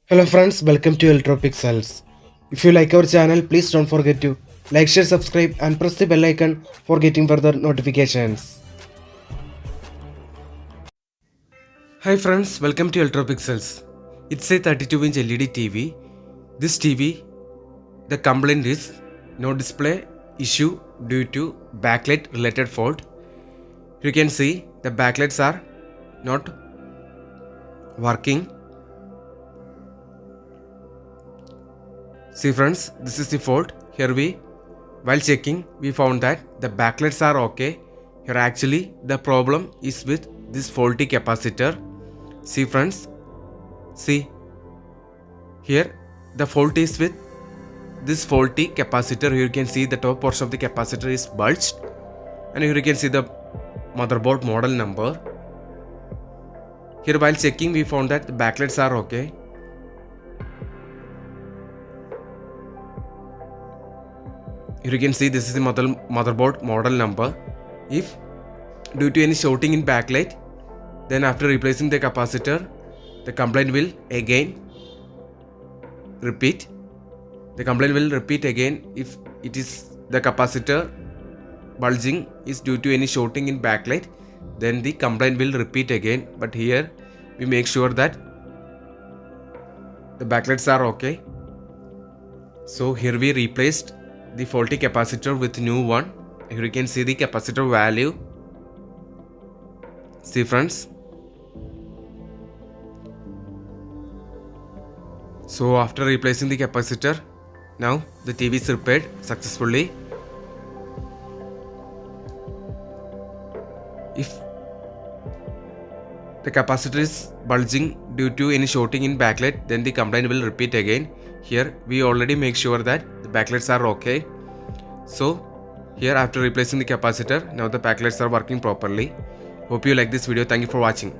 Hello friends, welcome to Electropixels. If you like our channel, please don't forget to like, share, subscribe and press the bell icon for getting further notifications. Hi friends, welcome to Electropixels. It's a 32-inch LED TV. This TV, the complaint is no display issue due to backlight related fault. You can see the backlights are not working. See friends, this is the fault. Here while checking, we found that the backlights are okay. Here actually the problem is with this faulty capacitor. See friends, see here the fault is with this faulty capacitor. Here you can see the top portion of the capacitor is bulged, and here you can see the motherboard model number. Here while checking, we found that the backlights are okay. Here you can see this is the motherboard model number. If due to any shorting in backlight, then after replacing the capacitor, the complaint will again repeat. The complaint will repeat again if it is the capacitor bulging is due to any shorting in backlight, then the complaint will repeat again. But here we make sure that the backlights are okay. So here we replaced the faulty capacitor with new one. Here you can see the capacitor value. See friends. So after replacing the capacitor, now the TV is repaired successfully. If the capacitor is bulging due to any shorting in backlight, then the complaint will repeat again. Here we already make sure that the backlights are okay. So here after replacing the capacitor, now the backlights are working properly. Hope you like this video. Thank you for watching.